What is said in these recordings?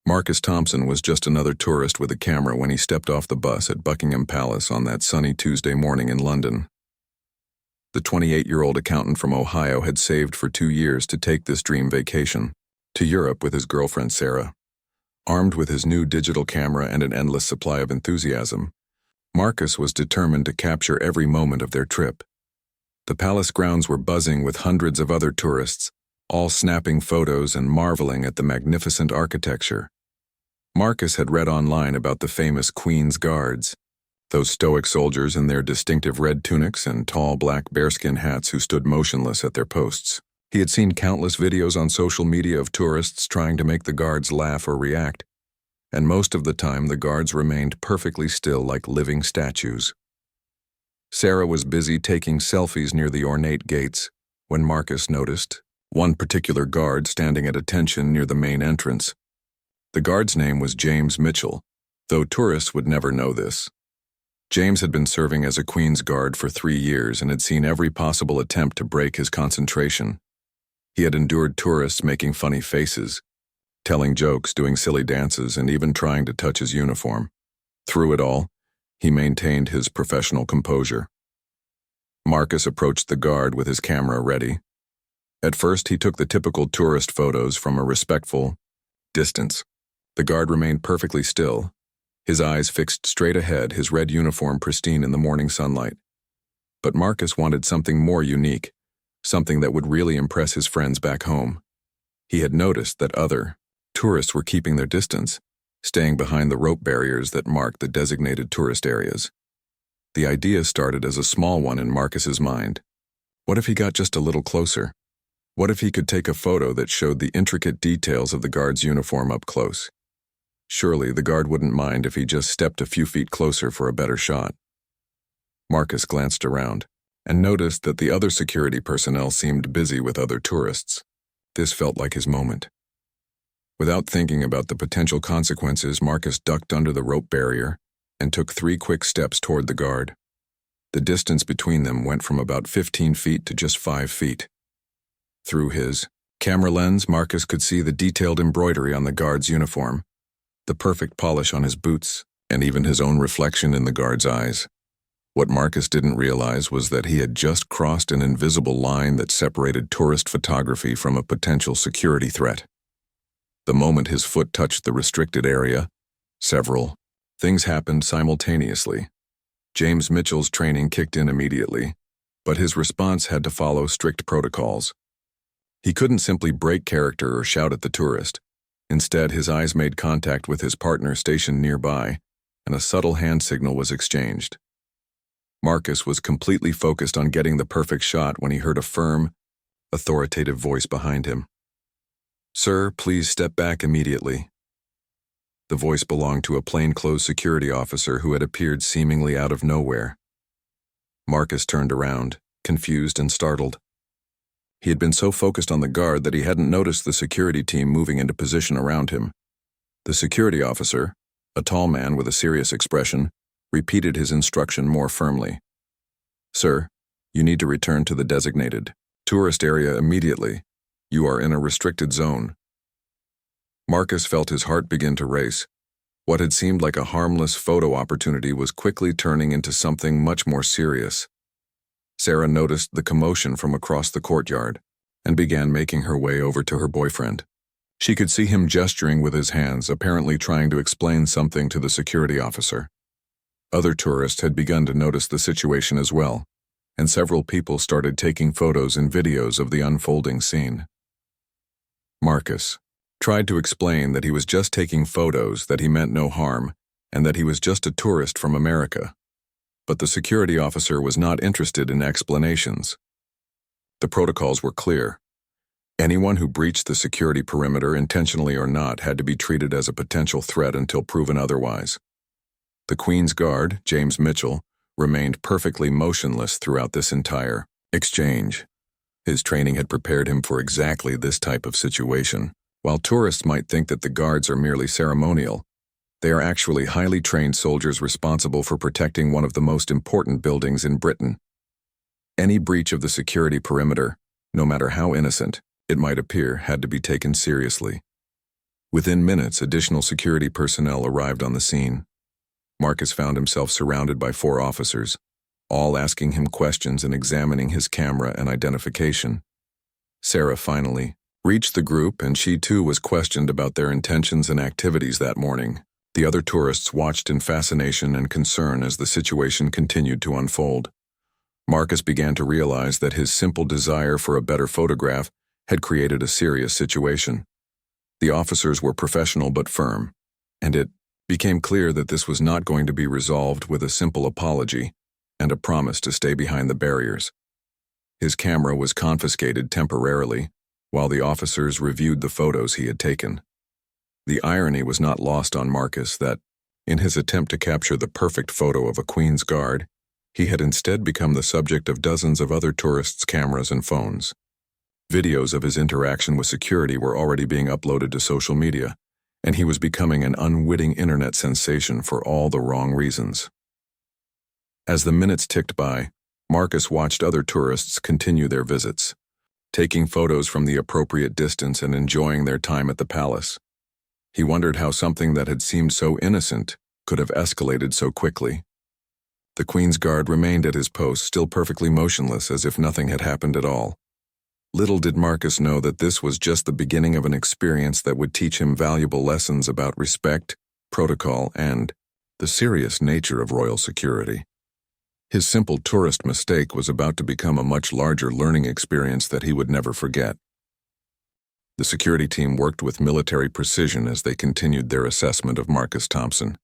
Marcus Thompson was just another tourist with a camera when he stepped off the bus at Buckingham Palace on that sunny Tuesday morning in London. The 28-year-old accountant from Ohio had saved for 2 years to take this dream vacation to Europe with his girlfriend Sarah. Armed with his new digital camera and an endless supply of enthusiasm, Marcus was determined to capture every moment of their trip. The palace grounds were buzzing with hundreds of other tourists, all snapping photos and marveling at the magnificent architecture. Marcus had read online about the famous Queen's Guards, those stoic soldiers in their distinctive red tunics and tall black bearskin hats who stood motionless at their posts. He had seen countless videos on social media of tourists trying to make the guards laugh or react, and most of the time the guards remained perfectly still like living statues. Sarah was busy taking selfies near the ornate gates when Marcus noticed one particular guard standing at attention near the main entrance. The guard's name was James Mitchell, though tourists would never know this. James had been serving as a Queen's Guard for 3 years and had seen every possible attempt to break his concentration. He had endured tourists making funny faces, telling jokes, doing silly dances, and even trying to touch his uniform. Through it all, he maintained his professional composure. Marcus approached the guard with his camera ready. At first, he took the typical tourist photos from a respectful distance. The guard remained perfectly still, his eyes fixed straight ahead, his red uniform pristine in the morning sunlight. But Marcus wanted something more unique, something that would really impress his friends back home. He had noticed that other tourists were keeping their distance, staying behind the rope barriers that marked the designated tourist areas. The idea started as a small one in Marcus's mind. What if he got just a little closer? What if he could take a photo that showed the intricate details of the guard's uniform up close? Surely the guard wouldn't mind if he just stepped a few feet closer for a better shot. Marcus glanced around and noticed that the other security personnel seemed busy with other tourists. This felt like his moment. Without thinking about the potential consequences, Marcus ducked under the rope barrier and took 3 quick steps toward the guard. The distance between them went from about 15 feet to just 5 feet. Through his camera lens, Marcus could see the detailed embroidery on the guard's uniform, the perfect polish on his boots, and even his own reflection in the guard's eyes. What Marcus didn't realize was that he had just crossed an invisible line that separated tourist photography from a potential security threat. The moment his foot touched the restricted area, several things happened simultaneously. James Mitchell's training kicked in immediately, but his response had to follow strict protocols. He couldn't simply break character or shout at the tourist. Instead, his eyes made contact with his partner stationed nearby, and a subtle hand signal was exchanged. Marcus was completely focused on getting the perfect shot when he heard a firm, authoritative voice behind him. "Sir, please step back immediately." The voice belonged to a plainclothes security officer who had appeared seemingly out of nowhere. Marcus turned around, confused and startled. He had been so focused on the guard that he hadn't noticed the security team moving into position around him. The security officer, a tall man with a serious expression, repeated his instruction more firmly. "Sir, you need to return to the designated tourist area immediately. You are in a restricted zone." Marcus felt his heart begin to race. What had seemed like a harmless photo opportunity was quickly turning into something much more serious. Sarah noticed the commotion from across the courtyard and began making her way over to her boyfriend. She could see him gesturing with his hands, apparently trying to explain something to the security officer. Other tourists had begun to notice the situation as well, and several people started taking photos and videos of the unfolding scene. Marcus tried to explain that he was just taking photos, that he meant no harm, and that he was just a tourist from America. But the security officer was not interested in explanations. The protocols were clear. Anyone who breached the security perimeter, intentionally or not, had to be treated as a potential threat until proven otherwise. The Queen's Guard, James Mitchell, remained perfectly motionless throughout this entire exchange. His training had prepared him for exactly this type of situation. While tourists might think that the guards are merely ceremonial, they are actually highly trained soldiers responsible for protecting one of the most important buildings in Britain. Any breach of the security perimeter, no matter how innocent it might appear, had to be taken seriously. Within minutes, additional security personnel arrived on the scene. Marcus found himself surrounded by 4 officers, all asking him questions and examining his camera and identification. Sarah finally reached the group, and she too was questioned about their intentions and activities that morning. The other tourists watched in fascination and concern as the situation continued to unfold. Marcus began to realize that his simple desire for a better photograph had created a serious situation. The officers were professional but firm, and it became clear that this was not going to be resolved with a simple apology and a promise to stay behind the barriers. His camera was confiscated temporarily, while the officers reviewed the photos he had taken. The irony was not lost on Marcus that, in his attempt to capture the perfect photo of a Queen's Guard, he had instead become the subject of dozens of other tourists' cameras and phones. Videos of his interaction with security were already being uploaded to social media, and he was becoming an unwitting internet sensation for all the wrong reasons. As the minutes ticked by, Marcus watched other tourists continue their visits, taking photos from the appropriate distance and enjoying their time at the palace. He wondered how something that had seemed so innocent could have escalated so quickly. The Queen's Guard remained at his post, still perfectly motionless, as if nothing had happened at all. Little did Marcus know that this was just the beginning of an experience that would teach him valuable lessons about respect, protocol, and the serious nature of royal security. His simple tourist mistake was about to become a much larger learning experience that he would never forget. The security team worked with military precision as they continued their assessment of Marcus Thompson.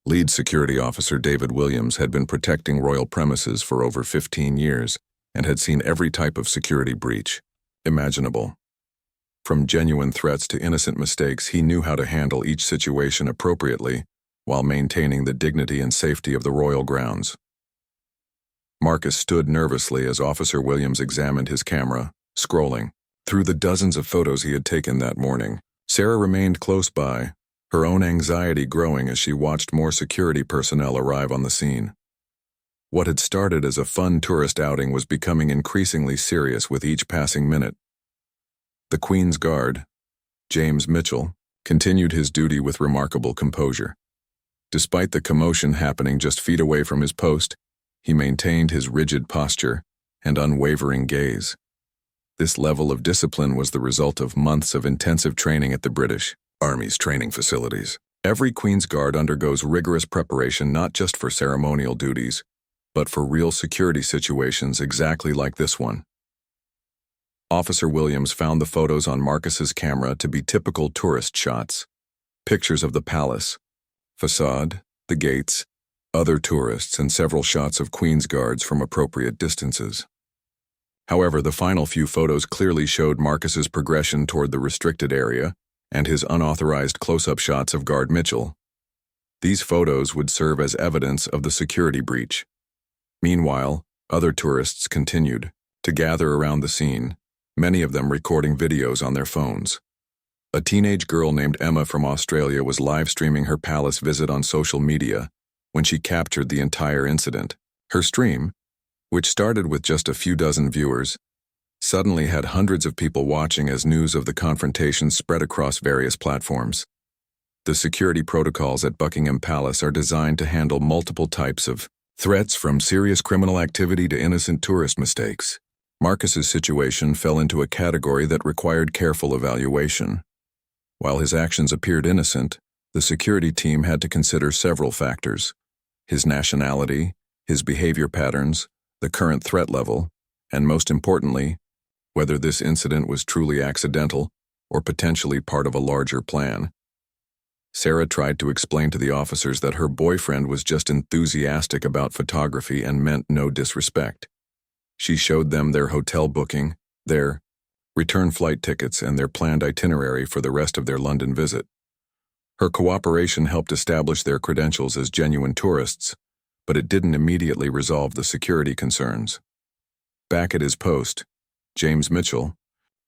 Lead security officer David Williams had been protecting royal premises for over 15 years and had seen every type of security breach imaginable. From genuine threats to innocent mistakes, he knew how to handle each situation appropriately while maintaining the dignity and safety of the royal grounds. Marcus stood nervously as Officer Williams examined his camera, scrolling through the dozens of photos he had taken that morning. Sarah remained close by, her own anxiety growing as she watched more security personnel arrive on the scene. What had started as a fun tourist outing was becoming increasingly serious with each passing minute. The Queen's Guard, James Mitchell, continued his duty with remarkable composure. Despite the commotion happening just feet away from his post, he maintained his rigid posture and unwavering gaze. This level of discipline was the result of months of intensive training at the British Army's training facilities. Every Queen's Guard undergoes rigorous preparation not just for ceremonial duties, but for real security situations exactly like this one. Officer Williams found the photos on Marcus's camera to be typical tourist shots. Pictures of the palace, facade, the gates, other tourists, and several shots of Queen's Guards from appropriate distances. However, the final few photos clearly showed Marcus's progression toward the restricted area and his unauthorized close-up shots of Guard Mitchell. These photos would serve as evidence of the security breach. Meanwhile, other tourists continued to gather around the scene, many of them recording videos on their phones. A teenage girl named Emma from Australia was live-streaming her palace visit on social media when she captured the entire incident. Her stream, which started with just a few dozen viewers, suddenly had hundreds of people watching as news of the confrontation spread across various platforms. The security protocols at Buckingham Palace are designed to handle multiple types of threats, from serious criminal activity to innocent tourist mistakes. Marcus's situation fell into a category that required careful evaluation. While his actions appeared innocent, the security team had to consider several factors: his nationality, his behavior patterns, the current threat level, and most importantly, whether this incident was truly accidental or potentially part of a larger plan. Sarah tried to explain to the officers that her boyfriend was just enthusiastic about photography and meant no disrespect. She showed them their hotel booking, their return flight tickets, and their planned itinerary for the rest of their London visit. Her cooperation helped establish their credentials as genuine tourists, but it didn't immediately resolve the security concerns. Back at his post, James Mitchell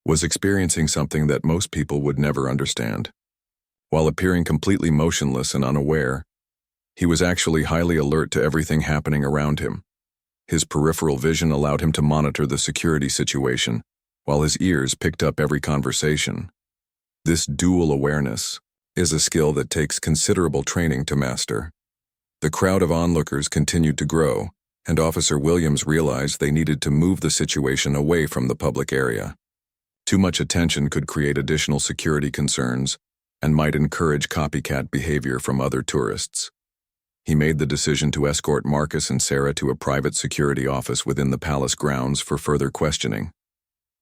was experiencing something that most people would never understand. While appearing completely motionless and unaware, he was actually highly alert to everything happening around him. His peripheral vision allowed him to monitor the security situation, while his ears picked up every conversation. This dual awareness is a skill that takes considerable training to master. The crowd of onlookers continued to grow, and Officer Williams realized they needed to move the situation away from the public area. Too much attention could create additional security concerns and might encourage copycat behavior from other tourists. He made the decision to escort Marcus and Sarah to a private security office within the palace grounds for further questioning.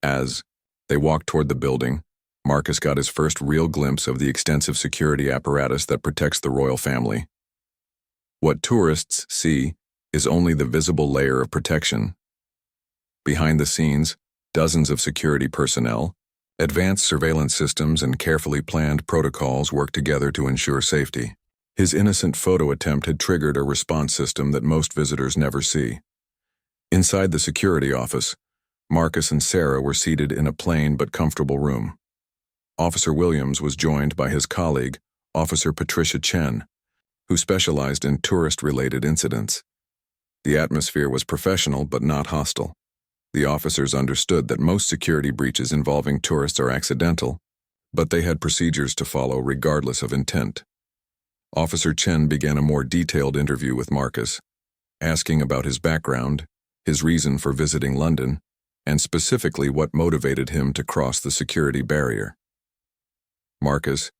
As they walked toward the building, Marcus got his first real glimpse of the extensive security apparatus that protects the royal family. What tourists see is only the visible layer of protection. Behind the scenes, dozens of security personnel, advanced surveillance systems, and carefully planned protocols work together to ensure safety. His innocent photo attempt had triggered a response system that most visitors never see. Inside the security office, Marcus and Sarah were seated in a plain but comfortable room. Officer Williams was joined by his colleague, Officer Patricia Chen, who specialized in tourist-related incidents. The atmosphere was professional but not hostile. The officers understood that most security breaches involving tourists are accidental, but they had procedures to follow regardless of intent. Officer Chen began a more detailed interview with Marcus, asking about his background, his reason for visiting London, and specifically what motivated him to cross the security barrier. Marcus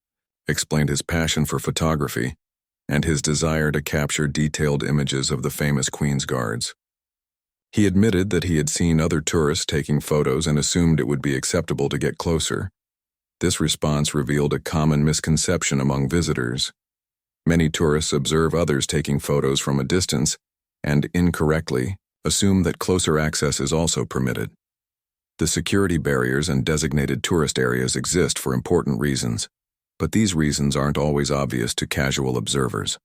explained his passion for photography and his desire to capture detailed images of the famous Queen's Guards. He admitted that he had seen other tourists taking photos and assumed it would be acceptable to get closer. This response revealed a common misconception among visitors. Many tourists observe others taking photos from a distance and, incorrectly, assume that closer access is also permitted. The security barriers and designated tourist areas exist for important reasons, but these reasons aren't always obvious to casual observers.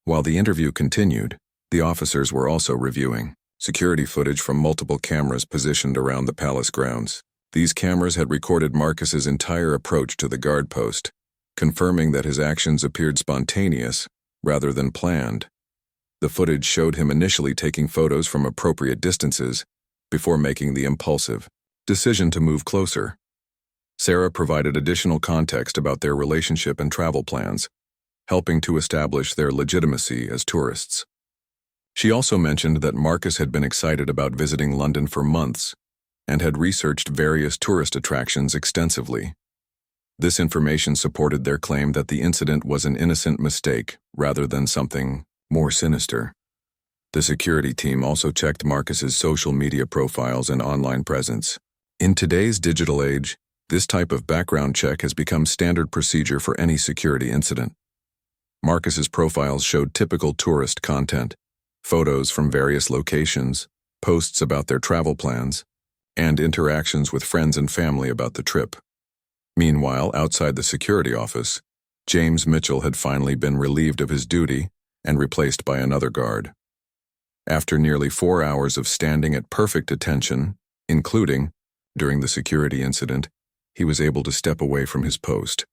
While the interview continued, the officers were also reviewing security footage from multiple cameras positioned around the palace grounds. These cameras had recorded Marcus's entire approach to the guard post, confirming that his actions appeared spontaneous rather than planned. The footage showed him initially taking photos from appropriate distances before making the impulsive decision to move closer. Sarah provided additional context about their relationship and travel plans, helping to establish their legitimacy as tourists. She also mentioned that Marcus had been excited about visiting London for months and had researched various tourist attractions extensively. This information supported their claim that the incident was an innocent mistake rather than something more sinister. The security team also checked Marcus's social media profiles and online presence. In today's digital age, this type of background check has become standard procedure for any security incident. Marcus's profiles showed typical tourist content, photos from various locations, posts about their travel plans, and interactions with friends and family about the trip. Meanwhile, outside the security office, James Mitchell had finally been relieved of his duty and replaced by another guard. After nearly 4 hours of standing at perfect attention, including, during the security incident, he was able to step away from his post.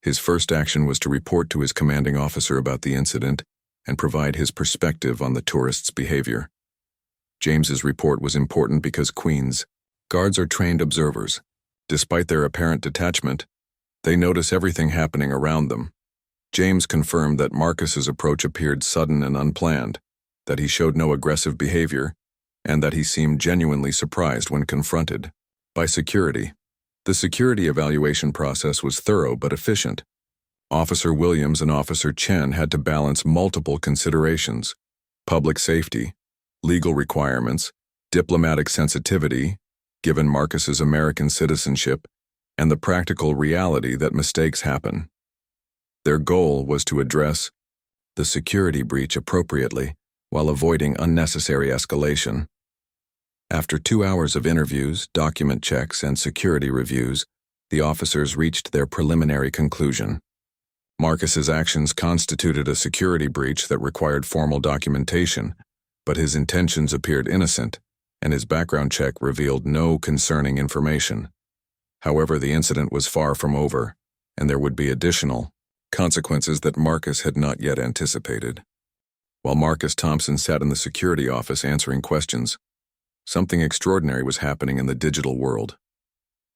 His first action was to report to his commanding officer about the incident and provide his perspective on the tourists' behavior. James's report was important because Queen's Guards are trained observers. Despite their apparent detachment, they notice everything happening around them. James confirmed that Marcus's approach appeared sudden and unplanned, that he showed no aggressive behavior, and that he seemed genuinely surprised when confronted by security. The security evaluation process was thorough but efficient. Officer Williams and Officer Chen had to balance multiple considerations: public safety, legal requirements, diplomatic sensitivity, given Marcus's American citizenship, and the practical reality that mistakes happen. Their goal was to address the security breach appropriately while avoiding unnecessary escalation. After 2 hours of interviews, document checks, and security reviews, the officers reached their preliminary conclusion. Marcus's actions constituted a security breach that required formal documentation, but his intentions appeared innocent, and his background check revealed no concerning information. However, the incident was far from over, and there would be additional consequences that Marcus had not yet anticipated. While Marcus Thompson sat in the security office answering questions, something extraordinary was happening in the digital world.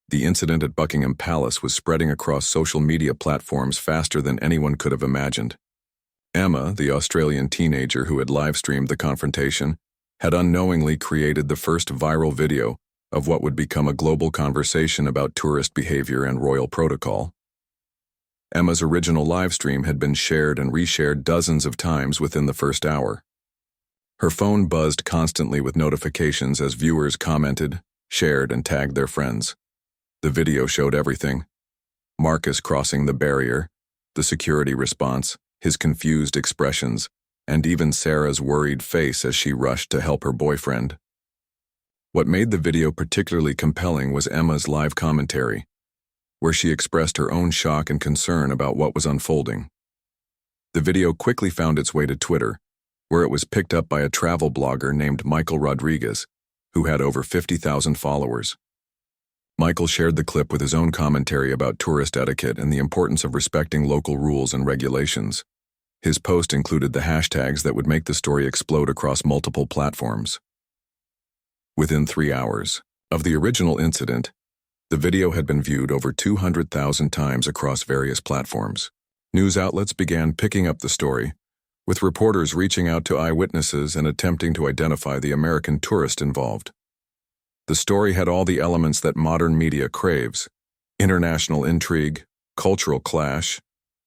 The incident at Buckingham Palace was spreading across social media platforms faster than anyone could have imagined. Emma, the Australian teenager who had live-streamed the confrontation, had unknowingly created the first viral video of what would become a global conversation about tourist behavior and royal protocol. Emma's original livestream had been shared and reshared dozens of times within the first hour. Her phone buzzed constantly with notifications as viewers commented, shared, and tagged their friends. The video showed everything: Marcus crossing the barrier, the security response, his confused expressions, and even Sarah's worried face as she rushed to help her boyfriend. What made the video particularly compelling was Emma's live commentary, where she expressed her own shock and concern about what was unfolding. The video quickly found its way to Twitter, where it was picked up by a travel blogger named Michael Rodriguez, who had over 50,000 followers. Michael shared the clip with his own commentary about tourist etiquette and the importance of respecting local rules and regulations. His post included the hashtags that would make the story explode across multiple platforms. Within 3 hours of the original incident, the video had been viewed over 200,000 times across various platforms. News outlets began picking up the story, with reporters reaching out to eyewitnesses and attempting to identify the American tourist involved. The story had all the elements that modern media craves: international intrigue, cultural clash,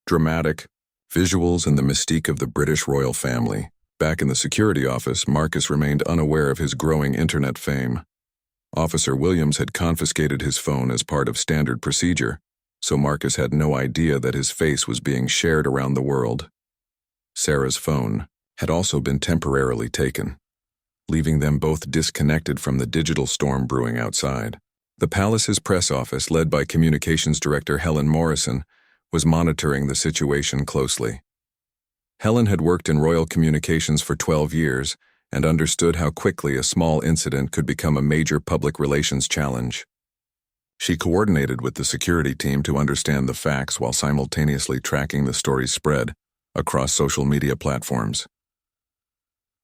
dramatic visuals, and the mystique of the British royal family. Back in the security office, Marcus remained unaware of his growing internet fame. Officer Williams had confiscated his phone as part of standard procedure, so Marcus had no idea that his face was being shared around the world. Sarah's phone had also been temporarily taken, leaving them both disconnected from the digital storm brewing outside. The palace's press office, led by Communications Director Helen Morrison, was monitoring the situation closely. Helen had worked in royal communications for 12 years and understood how quickly a small incident could become a major public relations challenge. She coordinated with the security team to understand the facts while simultaneously tracking the story's spread across social media platforms.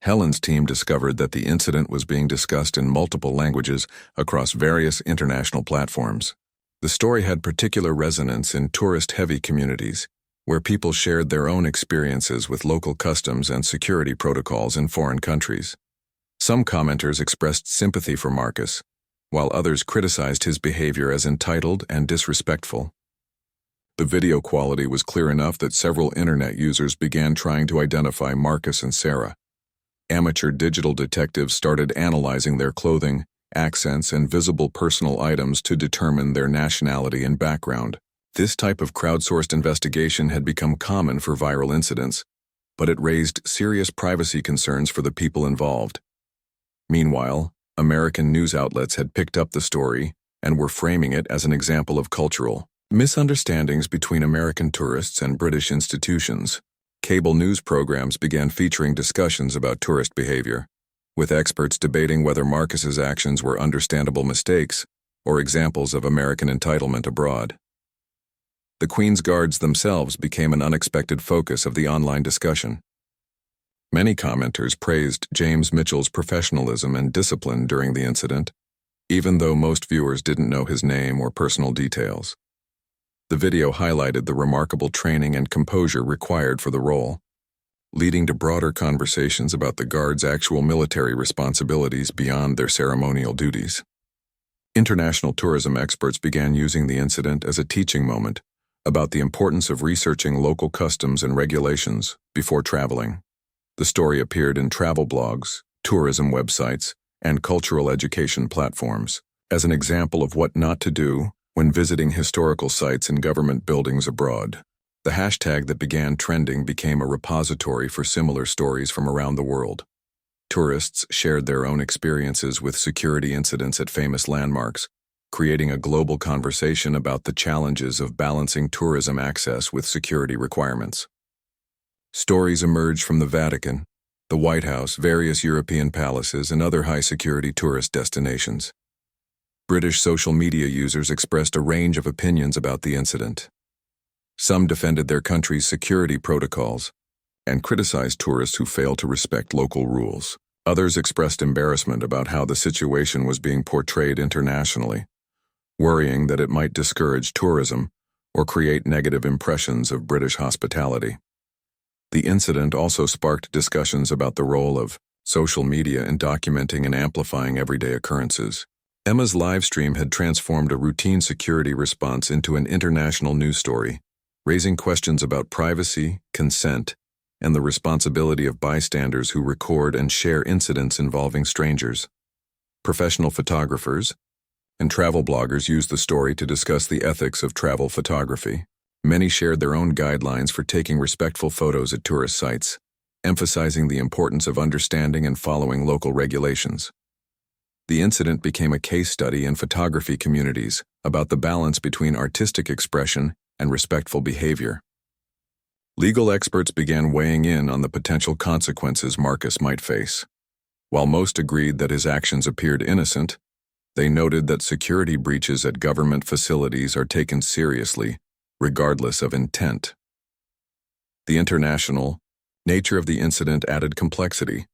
Helen's team discovered that the incident was being discussed in multiple languages across various international platforms. The story had particular resonance in tourist-heavy communities, where people shared their own experiences with local customs and security protocols in foreign countries. Some commenters expressed sympathy for Marcus, while others criticized his behavior as entitled and disrespectful. The video quality was clear enough that several internet users began trying to identify Marcus and Sarah. Amateur digital detectives started analyzing their clothing, accents, and visible personal items to determine their nationality and background. This type of crowdsourced investigation had become common for viral incidents, but it raised serious privacy concerns for the people involved. Meanwhile, American news outlets had picked up the story and were framing it as an example of cultural misunderstandings between American tourists and British institutions. Cable news programs began featuring discussions about tourist behavior, with experts debating whether Marcus's actions were understandable mistakes or examples of American entitlement abroad. The Queen's Guards themselves became an unexpected focus of the online discussion. Many commenters praised James Mitchell's professionalism and discipline during the incident, even though most viewers didn't know his name or personal details. The video highlighted the remarkable training and composure required for the role, leading to broader conversations about the Guards' actual military responsibilities beyond their ceremonial duties. International tourism experts began using the incident as a teaching moment about the importance of researching local customs and regulations before traveling. The story appeared in travel blogs, tourism websites, and cultural education platforms as an example of what not to do when visiting historical sites and government buildings abroad. The hashtag that began trending became a repository for similar stories from around the world. Tourists shared their own experiences with security incidents at famous landmarks, creating a global conversation about the challenges of balancing tourism access with security requirements. Stories emerged from the Vatican, the White House, various European palaces, and other high-security tourist destinations. British social media users expressed a range of opinions about the incident. Some defended their country's security protocols and criticized tourists who failed to respect local rules. Others expressed embarrassment about how the situation was being portrayed internationally, worrying that it might discourage tourism or create negative impressions of British hospitality. The incident also sparked discussions about the role of social media in documenting and amplifying everyday occurrences. Emma's live stream had transformed a routine security response into an international news story, raising questions about privacy, consent, and the responsibility of bystanders who record and share incidents involving strangers. Professional photographers and travel bloggers used the story to discuss the ethics of travel photography. Many shared their own guidelines for taking respectful photos at tourist sites, emphasizing the importance of understanding and following local regulations. The incident became a case study in photography communities about the balance between artistic expression and respectful behavior. Legal experts began weighing in on the potential consequences Marcus might face. While most agreed that his actions appeared innocent, they noted that security breaches at government facilities are taken seriously, regardless of intent. The international nature of the incident added complexity,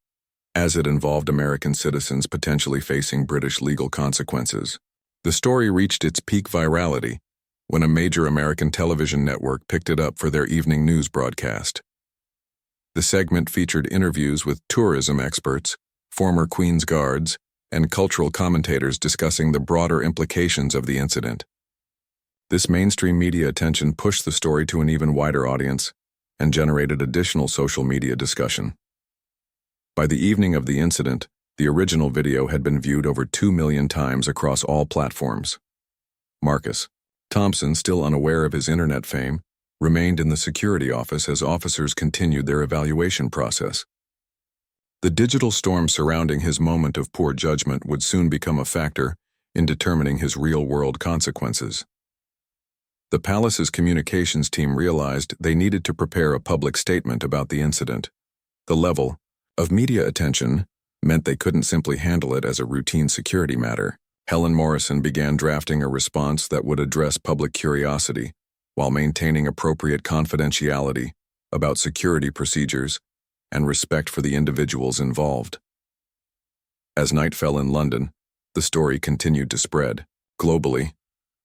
as it involved American citizens potentially facing British legal consequences. The story reached its peak virality when a major American television network picked it up for their evening news broadcast. The segment featured interviews with tourism experts, former Queen's Guards, and cultural commentators discussing the broader implications of the incident. This mainstream media attention pushed the story to an even wider audience and generated additional social media discussion. By the evening of the incident, the original video had been viewed over 2 million times across all platforms. Marcus Thompson, still unaware of his internet fame, remained in the security office as officers continued their evaluation process. The digital storm surrounding his moment of poor judgment would soon become a factor in determining his real-world consequences. The palace's communications team realized they needed to prepare a public statement about the incident. The level of media attention meant they couldn't simply handle it as a routine security matter. Helen Morrison began drafting a response that would address public curiosity while maintaining appropriate confidentiality about security procedures and respect for the individuals involved. As night fell in London, the story continued to spread globally,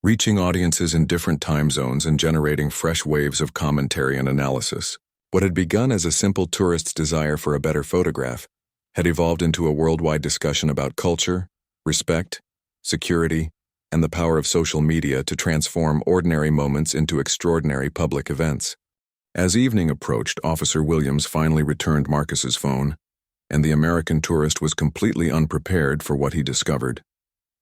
reaching audiences in different time zones and generating fresh waves of commentary and analysis. What had begun as a simple tourist's desire for a better photograph had evolved into a worldwide discussion about culture, respect, security, and the power of social media to transform ordinary moments into extraordinary public events. As evening approached, Officer Williams finally returned Marcus's phone, and the American tourist was completely unprepared for what he discovered.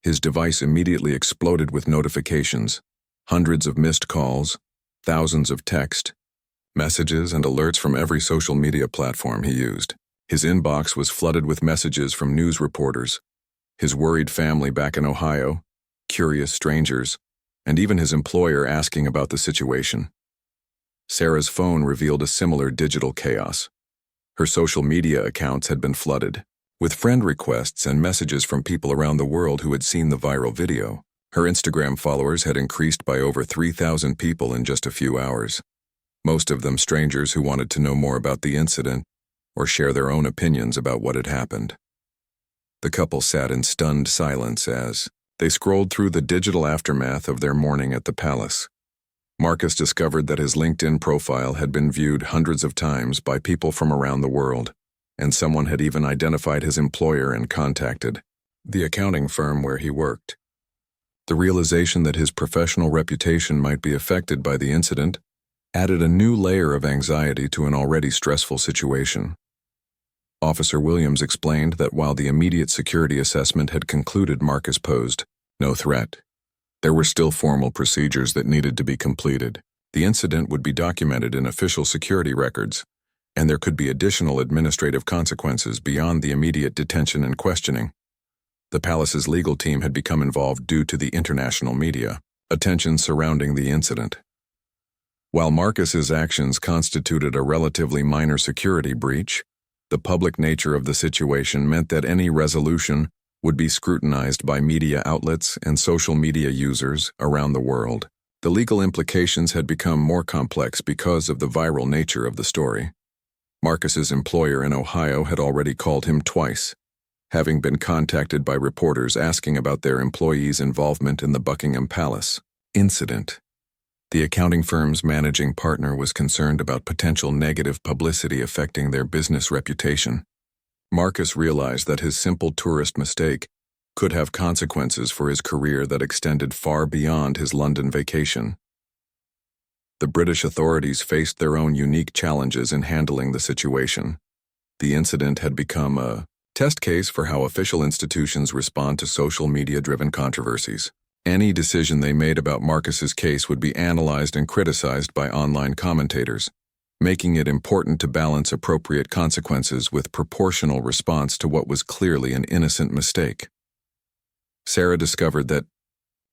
His device immediately exploded with notifications, hundreds of missed calls, thousands of text messages, and alerts from every social media platform he used. His inbox was flooded with messages from news reporters, his worried family back in Ohio, curious strangers, and even his employer asking about the situation. Sarah's phone revealed a similar digital chaos. Her social media accounts had been flooded with friend requests and messages from people around the world who had seen the viral video. Her Instagram followers had increased by over 3,000 people in just a few hours, most of them strangers who wanted to know more about the incident or share their own opinions about what had happened. The couple sat in stunned silence as they scrolled through the digital aftermath of their morning at the palace. Marcus discovered that his LinkedIn profile had been viewed hundreds of times by people from around the world, and someone had even identified his employer and contacted the accounting firm where he worked. The realization that his professional reputation might be affected by the incident added a new layer of anxiety to an already stressful situation. Officer Williams explained that while the immediate security assessment had concluded Marcus posed no threat, there were still formal procedures that needed to be completed. The incident would be documented in official security records, and there could be additional administrative consequences beyond the immediate detention and questioning. The palace's legal team had become involved due to the international media attention surrounding the incident. While Marcus's actions constituted a relatively minor security breach, the public nature of the situation meant that any resolution would be scrutinized by media outlets and social media users around the world. The legal implications had become more complex because of the viral nature of the story. Marcus's employer in Ohio had already called him twice, having been contacted by reporters asking about their employees' involvement in the Buckingham Palace incident. The accounting firm's managing partner was concerned about potential negative publicity affecting their business reputation. Marcus realized that his simple tourist mistake could have consequences for his career that extended far beyond his London vacation. The British authorities faced their own unique challenges in handling the situation. The incident had become a test case for how official institutions respond to social media-driven controversies. Any decision they made about Marcus's case would be analyzed and criticized by online commentators, making it important to balance appropriate consequences with proportional response to what was clearly an innocent mistake. Sarah discovered that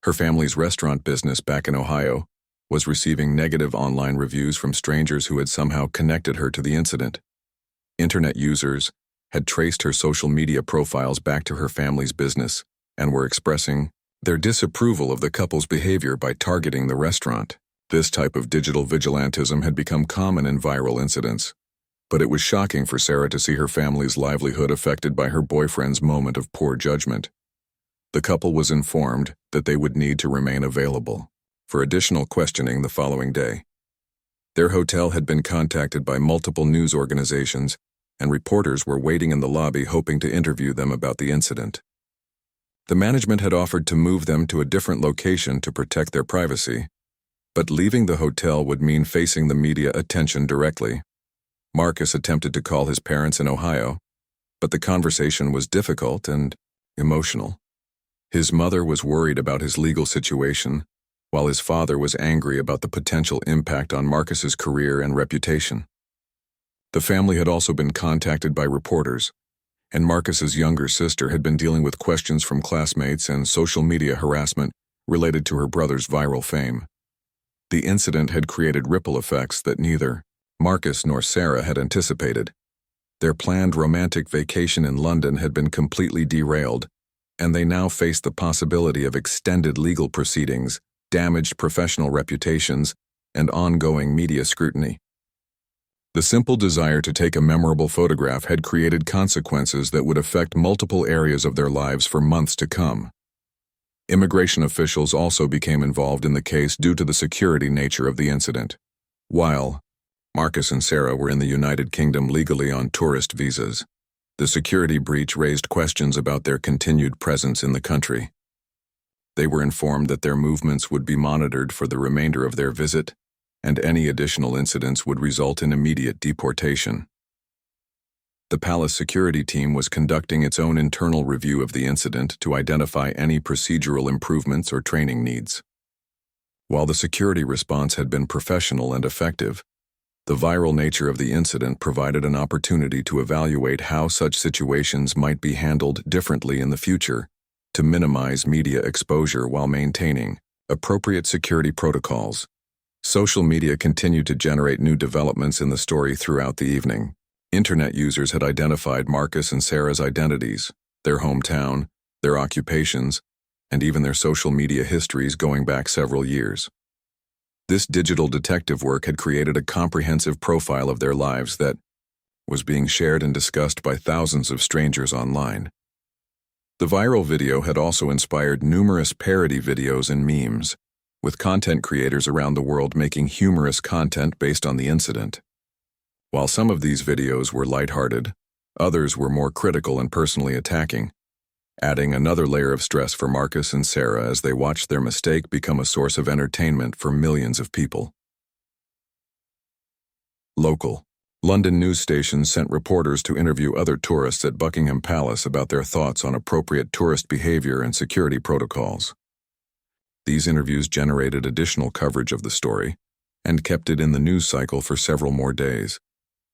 her family's restaurant business back in Ohio was receiving negative online reviews from strangers who had somehow connected her to the incident. Internet users had traced her social media profiles back to her family's business and were expressing their disapproval of the couple's behavior by targeting the restaurant. This type of digital vigilantism had become common in viral incidents, but it was shocking for Sarah to see her family's livelihood affected by her boyfriend's moment of poor judgment. The couple was informed that they would need to remain available for additional questioning the following day. Their hotel had been contacted by multiple news organizations, and reporters were waiting in the lobby hoping to interview them about the incident. The management had offered to move them to a different location to protect their privacy, but leaving the hotel would mean facing the media attention directly. Marcus attempted to call his parents in Ohio, but the conversation was difficult and emotional. His mother was worried about his legal situation, while his father was angry about the potential impact on Marcus's career and reputation. The family had also been contacted by reporters, and Marcus's younger sister had been dealing with questions from classmates and social media harassment related to her brother's viral fame. The incident had created ripple effects that neither Marcus nor Sarah had anticipated. Their planned romantic vacation in London had been completely derailed, and they now faced the possibility of extended legal proceedings, damaged professional reputations, and ongoing media scrutiny. The simple desire to take a memorable photograph had created consequences that would affect multiple areas of their lives for months to come. Immigration officials also became involved in the case due to the security nature of the incident. While Marcus and Sarah were in the United Kingdom legally on tourist visas, the security breach raised questions about their continued presence in the country. They were informed that their movements would be monitored for the remainder of their visit, and any additional incidents would result in immediate deportation. The palace security team was conducting its own internal review of the incident to identify any procedural improvements or training needs. While the security response had been professional and effective, the viral nature of the incident provided an opportunity to evaluate how such situations might be handled differently in the future to minimize media exposure while maintaining appropriate security protocols. Social media continued to generate new developments in the story throughout the evening. Internet users had identified Marcus and Sarah's identities, their hometown, their occupations, and even their social media histories going back several years. This digital detective work had created a comprehensive profile of their lives that was being shared and discussed by thousands of strangers online. The viral video had also inspired numerous parody videos and memes, with content creators around the world making humorous content based on the incident. While some of these videos were lighthearted, others were more critical and personally attacking, adding another layer of stress for Marcus and Sarah as they watched their mistake become a source of entertainment for millions of people. Local. London news stations sent reporters to interview other tourists at Buckingham Palace about their thoughts on appropriate tourist behavior and security protocols. These interviews generated additional coverage of the story and kept it in the news cycle for several more days,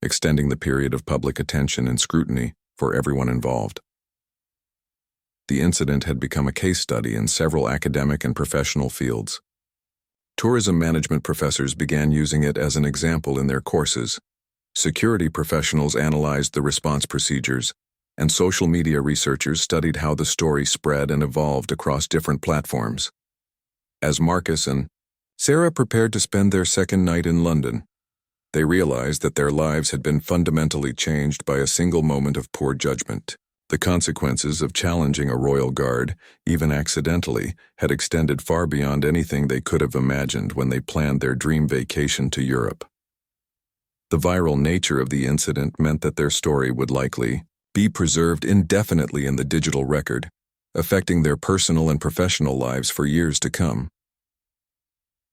extending the period of public attention and scrutiny for everyone involved. The incident had become a case study in several academic and professional fields. Tourism management professors began using it as an example in their courses. Security professionals analyzed the response procedures, and social media researchers studied how the story spread and evolved across different platforms. As Marcus and Sarah prepared to spend their second night in London, they realized that their lives had been fundamentally changed by a single moment of poor judgment. The consequences of challenging a royal guard, even accidentally, had extended far beyond anything they could have imagined when they planned their dream vacation to Europe. The viral nature of the incident meant that their story would likely be preserved indefinitely in the digital record, affecting their personal and professional lives for years to come.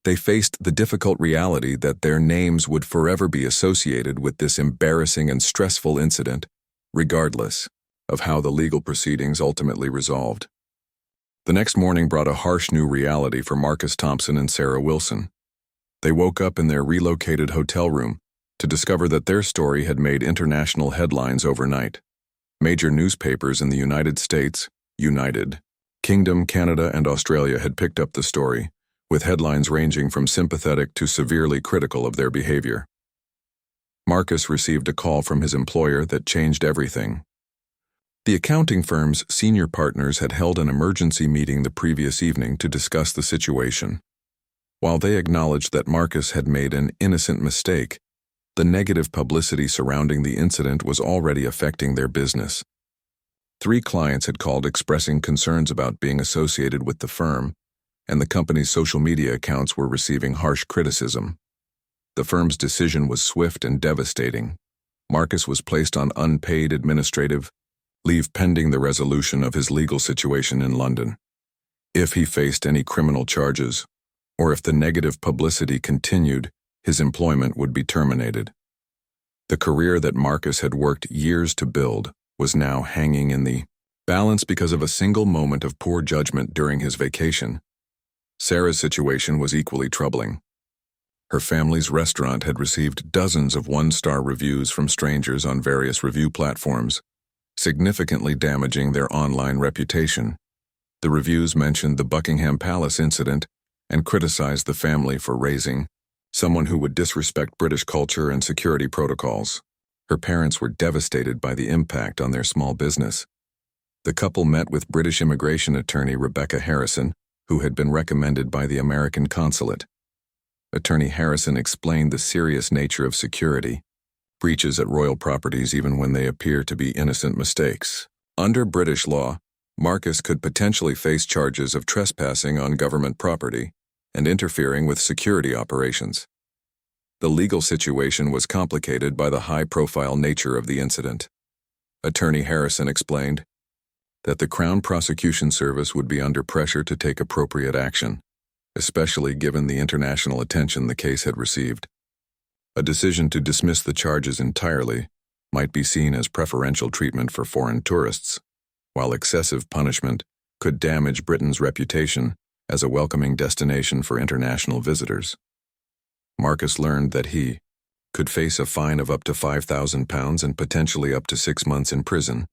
They faced the difficult reality that their names would forever be associated with this embarrassing and stressful incident, regardless of how the legal proceedings ultimately resolved. The next morning brought a harsh new reality for Marcus Thompson and Sarah Wilson. They woke up in their relocated hotel room to discover that their story had made international headlines overnight. Major newspapers in the United States, United Kingdom, Canada, and Australia had picked up the story, with headlines ranging from sympathetic to severely critical of their behavior. Marcus received a call from his employer that changed everything. The accounting firm's senior partners had held an emergency meeting the previous evening to discuss the situation. While they acknowledged that Marcus had made an innocent mistake, the negative publicity surrounding the incident was already affecting their business. 3 clients had called expressing concerns about being associated with the firm, and the company's social media accounts were receiving harsh criticism. The firm's decision was swift and devastating. Marcus was placed on unpaid administrative leave pending the resolution of his legal situation in London. If he faced any criminal charges, or if the negative publicity continued, his employment would be terminated. The career that Marcus had worked years to build was now hanging in the balance because of a single moment of poor judgment during his vacation. Sarah's situation was equally troubling. Her family's restaurant had received dozens of 1-star reviews from strangers on various review platforms, significantly damaging their online reputation. The reviews mentioned the Buckingham Palace incident and criticized the family for raising someone who would disrespect British culture and security protocols. Her parents were devastated by the impact on their small business. The couple met with British immigration attorney Rebecca Harrison, who had been recommended by the American consulate. Attorney Harrison explained the serious nature of security breaches at royal properties even when they appear to be innocent mistakes. Under British law, Marcus could potentially face charges of trespassing on government property and interfering with security operations. The legal situation was complicated by the high-profile nature of the incident. Attorney Harrison explained that the Crown Prosecution Service would be under pressure to take appropriate action, especially given the international attention the case had received. A decision to dismiss the charges entirely might be seen as preferential treatment for foreign tourists, while excessive punishment could damage Britain's reputation as a welcoming destination for international visitors. Marcus learned that he could face a fine of up to £5,000 and potentially up to 6 months in prison,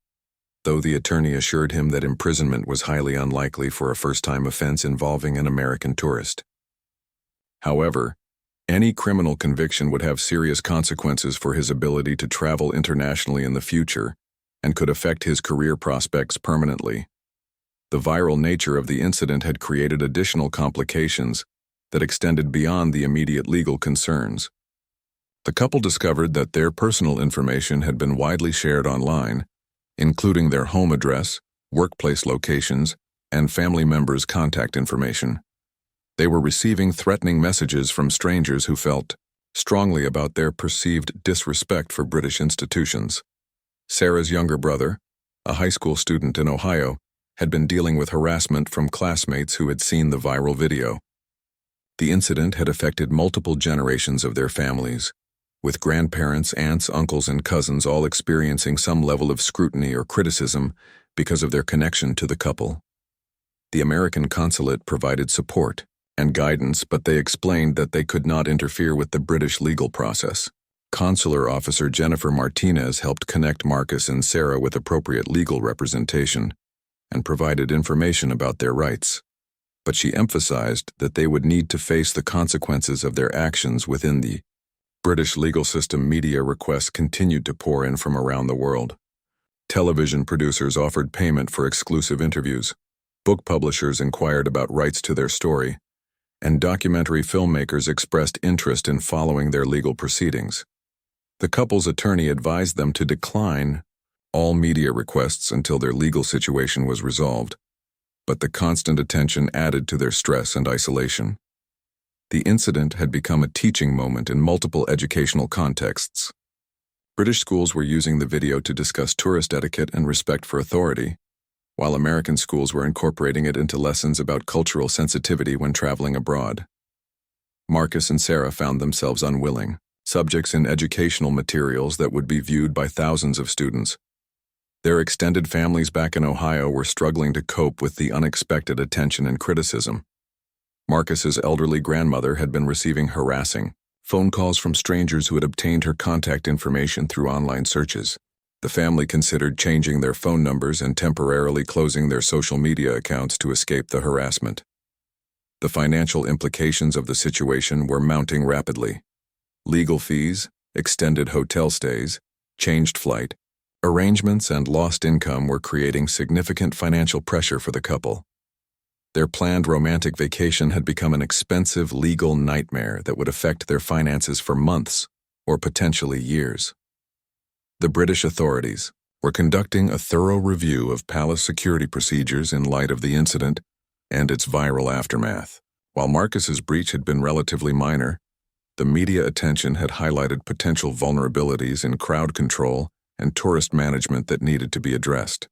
though the attorney assured him that imprisonment was highly unlikely for a first-time offense involving an American tourist. However, any criminal conviction would have serious consequences for his ability to travel internationally in the future and could affect his career prospects permanently. The viral nature of the incident had created additional complications that extended beyond the immediate legal concerns. The couple discovered that their personal information had been widely shared online, including their home address, workplace locations, and family members' contact information. They were receiving threatening messages from strangers who felt strongly about their perceived disrespect for British institutions. Sarah's younger brother, a high school student in Ohio, had been dealing with harassment from classmates who had seen the viral video. The incident had affected multiple generations of their families, with grandparents, aunts, uncles, and cousins all experiencing some level of scrutiny or criticism because of their connection to the couple. The American consulate provided support and guidance, but they explained that they could not interfere with the British legal process. Consular officer Jennifer Martinez helped connect Marcus and Sarah with appropriate legal representation and provided information about their rights, but she emphasized that they would need to face the consequences of their actions within the British legal system. Media requests continued to pour in from around the world. Television producers offered payment for exclusive interviews. Book publishers inquired about rights to their story, and documentary filmmakers expressed interest in following their legal proceedings. The couple's attorney advised them to decline all media requests until their legal situation was resolved, but the constant attention added to their stress and isolation. The incident had become a teaching moment in multiple educational contexts. British schools were using the video to discuss tourist etiquette and respect for authority, while American schools were incorporating it into lessons about cultural sensitivity when traveling abroad. Marcus and Sarah found themselves unwilling subjects in educational materials that would be viewed by thousands of students. Their extended families back in Ohio were struggling to cope with the unexpected attention and criticism. Marcus's elderly grandmother had been receiving harassing phone calls from strangers who had obtained her contact information through online searches. The family considered changing their phone numbers and temporarily closing their social media accounts to escape the harassment. The financial implications of the situation were mounting rapidly. Legal fees, extended hotel stays, changed flight arrangements, and lost income were creating significant financial pressure for the couple. Their planned romantic vacation had become an expensive legal nightmare that would affect their finances for months or potentially years. The British authorities were conducting a thorough review of palace security procedures in light of the incident and its viral aftermath. While Marcus's breach had been relatively minor, the media attention had highlighted potential vulnerabilities in crowd control and tourist management that needed to be addressed.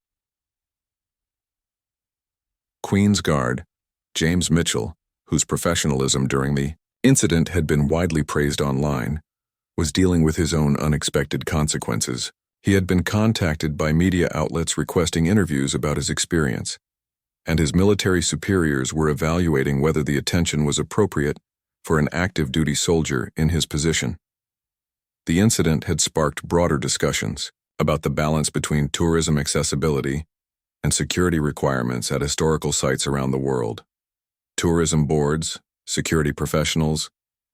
Queen's Guard, James Mitchell, whose professionalism during the incident had been widely praised online, was dealing with his own unexpected consequences. He had been contacted by media outlets requesting interviews about his experience, and his military superiors were evaluating whether the attention was appropriate for an active duty soldier in his position. The incident had sparked broader discussions about the balance between tourism accessibility and security requirements at historical sites around the world. Tourism boards, security professionals,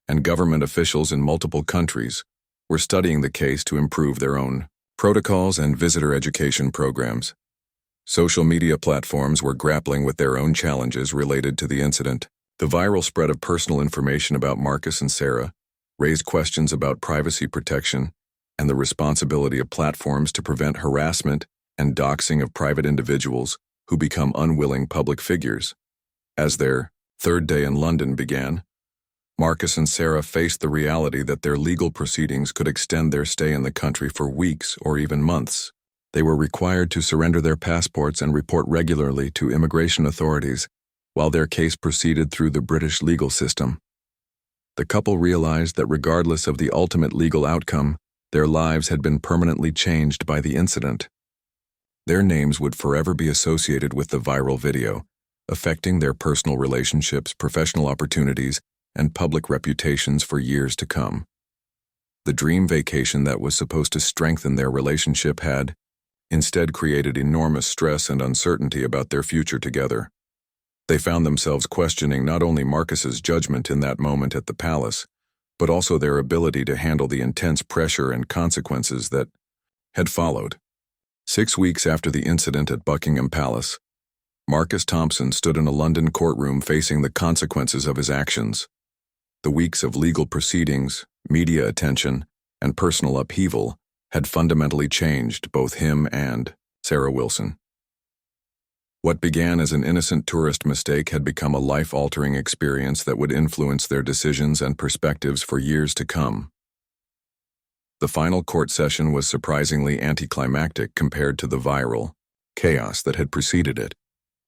and government officials in multiple countries were studying the case to improve their own protocols and visitor education programs. Social media platforms were grappling with their own challenges related to the incident. The viral spread of personal information about Marcus and Sarah raised questions about privacy protection and the responsibility of platforms to prevent harassment and doxing of private individuals who become unwilling public figures. As their third day in London began, Marcus and Sarah faced the reality that their legal proceedings could extend their stay in the country for weeks or even months. They were required to surrender their passports and report regularly to immigration authorities while their case proceeded through the British legal system. The couple realized that regardless of the ultimate legal outcome, their lives had been permanently changed by the incident. Their names would forever be associated with the viral video, affecting their personal relationships, professional opportunities, and public reputations for years to come. The dream vacation that was supposed to strengthen their relationship had, instead, created enormous stress and uncertainty about their future together. They found themselves questioning not only Marcus's judgment in that moment at the palace, but also their ability to handle the intense pressure and consequences that had followed. 6 weeks after the incident at Buckingham Palace, Marcus Thompson stood in a London courtroom facing the consequences of his actions. The weeks of legal proceedings, media attention, and personal upheaval had fundamentally changed both him and Sarah Wilson. What began as an innocent tourist mistake had become a life-altering experience that would influence their decisions and perspectives for years to come. The final court session was surprisingly anticlimactic compared to the viral chaos that had preceded it.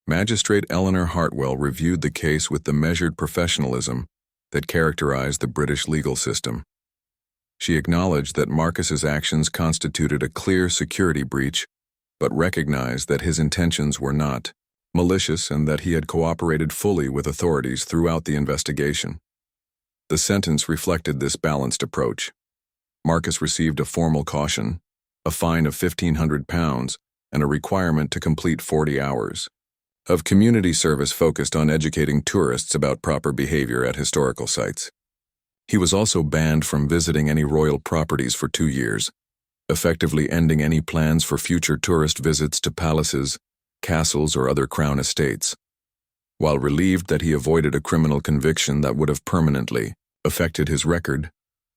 Magistrate Eleanor Hartwell reviewed the case with the measured professionalism that characterized the British legal system. She acknowledged that Marcus's actions constituted a clear security breach, but recognized that his intentions were not malicious and that he had cooperated fully with authorities throughout the investigation. The sentence reflected this balanced approach. Marcus received a formal caution, a fine of £1,500, and a requirement to complete 40 hours of community service focused on educating tourists about proper behavior at historical sites. He was also banned from visiting any royal properties for 2 years, effectively ending any plans for future tourist visits to palaces, castles, or other crown estates. While relieved that he avoided a criminal conviction that would have permanently affected his record,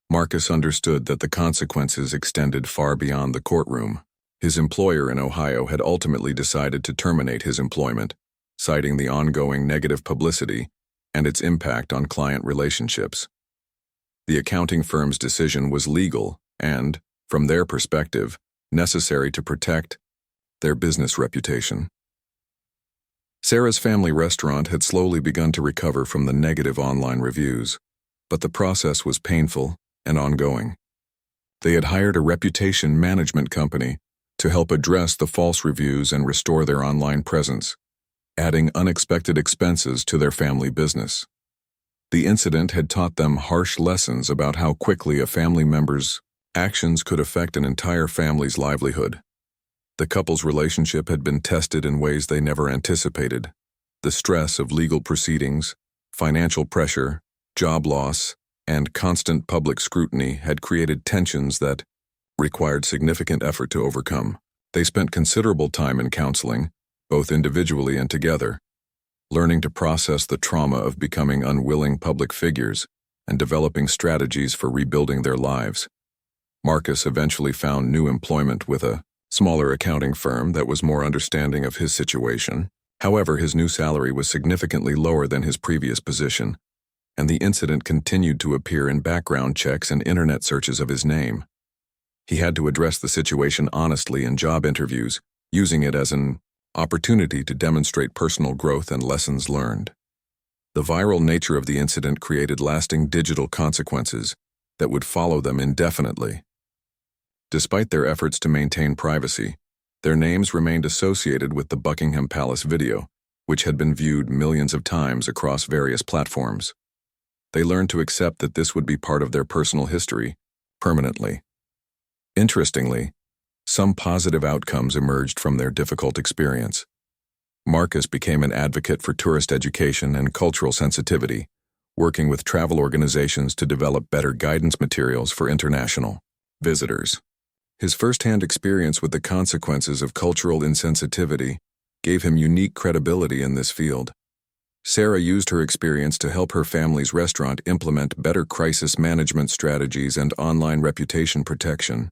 Marcus understood that the consequences extended far beyond the courtroom. His employer in Ohio had ultimately decided to terminate his employment, citing the ongoing negative publicity and its impact on client relationships. The accounting firm's decision was legal and, from their perspective, necessary to protect their business reputation. Sarah's family restaurant had slowly begun to recover from the negative online reviews, but the process was painful and ongoing. They had hired a reputation management company to help address the false reviews and restore their online presence, adding unexpected expenses to their family business. The incident had taught them harsh lessons about how quickly a family member's actions could affect an entire family's livelihood. The couple's relationship had been tested in ways they never anticipated. The stress of legal proceedings, financial pressure, job loss, and constant public scrutiny had created tensions that required significant effort to overcome. They spent considerable time in counseling, both individually and together, learning to process the trauma of becoming unwilling public figures and developing strategies for rebuilding their lives. Marcus eventually found new employment with a smaller accounting firm that was more understanding of his situation. However, his new salary was significantly lower than his previous position, and the incident continued to appear in background checks and internet searches of his name. He had to address the situation honestly in job interviews, using it as an opportunity to demonstrate personal growth and lessons learned. The viral nature of the incident created lasting digital consequences that would follow them indefinitely. Despite their efforts to maintain privacy, their names remained associated with the Buckingham Palace video, which had been viewed millions of times across various platforms. They learned to accept that this would be part of their personal history, permanently. Interestingly, some positive outcomes emerged from their difficult experience. Marcus became an advocate for tourist education and cultural sensitivity, working with travel organizations to develop better guidance materials for international visitors. His first-hand experience with the consequences of cultural insensitivity gave him unique credibility in this field. Sarah used her experience to help her family's restaurant implement better crisis management strategies and online reputation protection.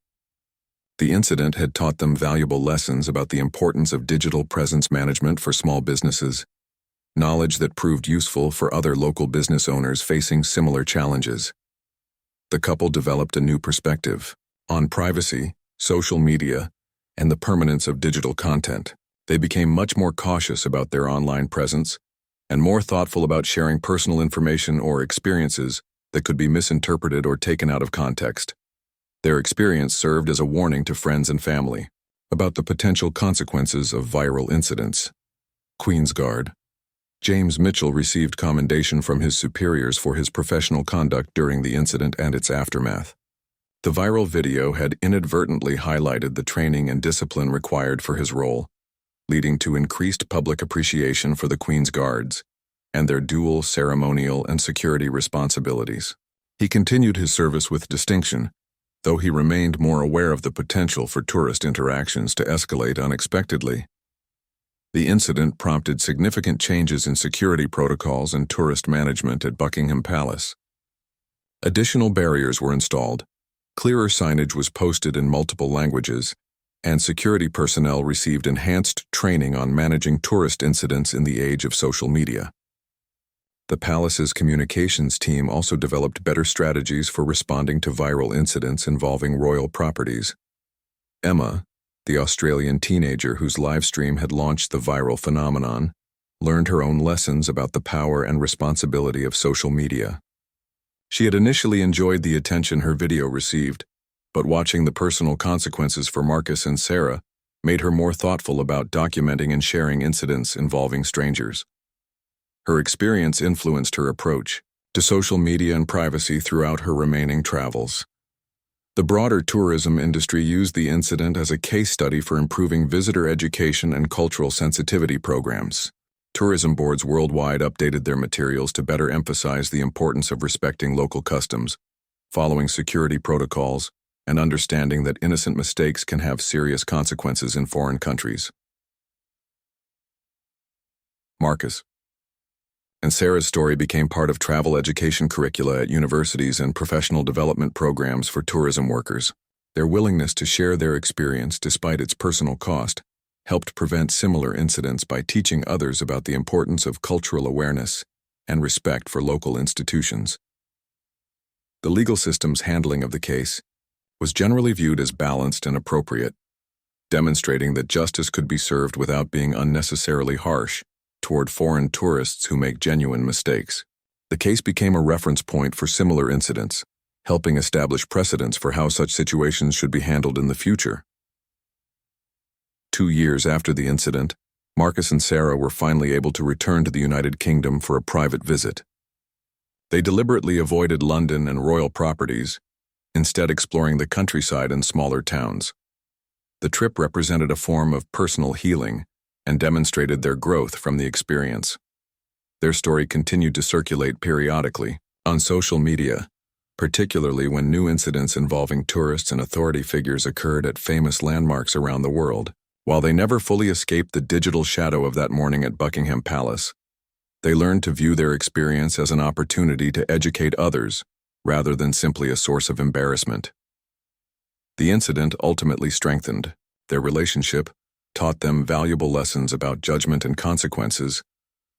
The incident had taught them valuable lessons about the importance of digital presence management for small businesses, knowledge that proved useful for other local business owners facing similar challenges. The couple developed a new perspective on privacy, social media, and the permanence of digital content. They became much more cautious about their online presence and more thoughtful about sharing personal information or experiences that could be misinterpreted or taken out of context. Their experience served as a warning to friends and family about the potential consequences of viral incidents. Queen's Guard. James Mitchell received commendation from his superiors for his professional conduct during the incident and its aftermath. The viral video had inadvertently highlighted the training and discipline required for his role, leading to increased public appreciation for the Queen's Guards and their dual ceremonial and security responsibilities. He continued his service with distinction, though he remained more aware of the potential for tourist interactions to escalate unexpectedly. The incident prompted significant changes in security protocols and tourist management at Buckingham Palace. Additional barriers were installed, clearer signage was posted in multiple languages, and security personnel received enhanced training on managing tourist incidents in the age of social media. The palace's communications team also developed better strategies for responding to viral incidents involving royal properties. Emma, the Australian teenager whose livestream had launched the viral phenomenon, learned her own lessons about the power and responsibility of social media. She had initially enjoyed the attention her video received, but watching the personal consequences for Marcus and Sarah made her more thoughtful about documenting and sharing incidents involving strangers. Her experience influenced her approach to social media and privacy throughout her remaining travels. The broader tourism industry used the incident as a case study for improving visitor education and cultural sensitivity programs. Tourism boards worldwide updated their materials to better emphasize the importance of respecting local customs, following security protocols, and understanding that innocent mistakes can have serious consequences in foreign countries. Marcus and Sarah's story became part of travel education curricula at universities and professional development programs for tourism workers. Their willingness to share their experience despite its personal cost helped prevent similar incidents by teaching others about the importance of cultural awareness and respect for local institutions. The legal system's handling of the case was generally viewed as balanced and appropriate, demonstrating that justice could be served without being unnecessarily harsh toward foreign tourists who make genuine mistakes. The case became a reference point for similar incidents, helping establish precedents for how such situations should be handled in the future. 2 years after the incident, Marcus and Sarah were finally able to return to the United Kingdom for a private visit. They deliberately avoided London and royal properties, instead exploring the countryside and smaller towns. The trip represented a form of personal healing and demonstrated their growth from the experience. Their story continued to circulate periodically on social media, particularly when new incidents involving tourists and authority figures occurred at famous landmarks around the world. While they never fully escaped the digital shadow of that morning at Buckingham Palace, they learned to view their experience as an opportunity to educate others rather than simply a source of embarrassment. The incident ultimately strengthened their relationship, taught them valuable lessons about judgment and consequences,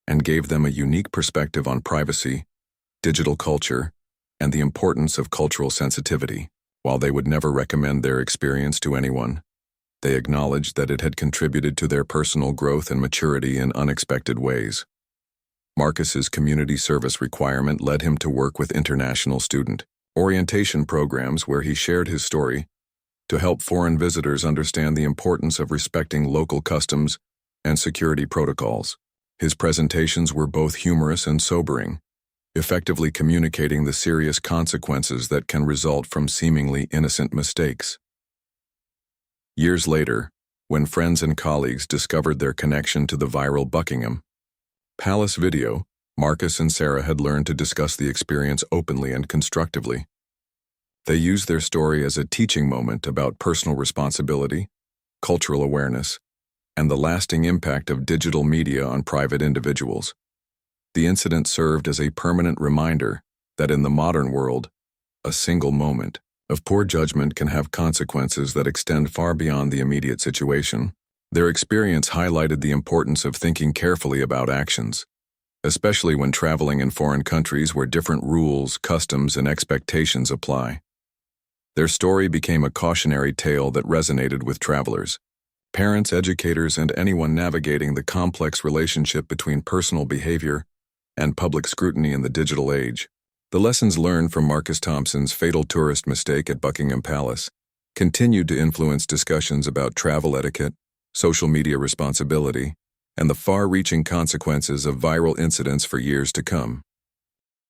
and gave them a unique perspective on privacy, digital culture, and the importance of cultural sensitivity. While they would never recommend their experience to anyone, they acknowledged that it had contributed to their personal growth and maturity in unexpected ways. Marcus's community service requirement led him to work with international student orientation programs where he shared his story to help foreign visitors understand the importance of respecting local customs and security protocols. His presentations were both humorous and sobering, effectively communicating the serious consequences that can result from seemingly innocent mistakes. Years later, when friends and colleagues discovered their connection to the viral Buckingham Palace video, Marcus and Sarah had learned to discuss the experience openly and constructively. They used their story as a teaching moment about personal responsibility, cultural awareness, and the lasting impact of digital media on private individuals. The incident served as a permanent reminder that in the modern world, a single moment of poor judgment can have consequences that extend far beyond the immediate situation. Their experience highlighted the importance of thinking carefully about actions, especially when traveling in foreign countries where different rules, customs, and expectations apply. Their story became a cautionary tale that resonated with travelers, parents, educators, and anyone navigating the complex relationship between personal behavior and public scrutiny in the digital age. The lessons learned from Marcus Thompson's fatal tourist mistake at Buckingham Palace continued to influence discussions about travel etiquette, social media responsibility, and the far-reaching consequences of viral incidents for years to come.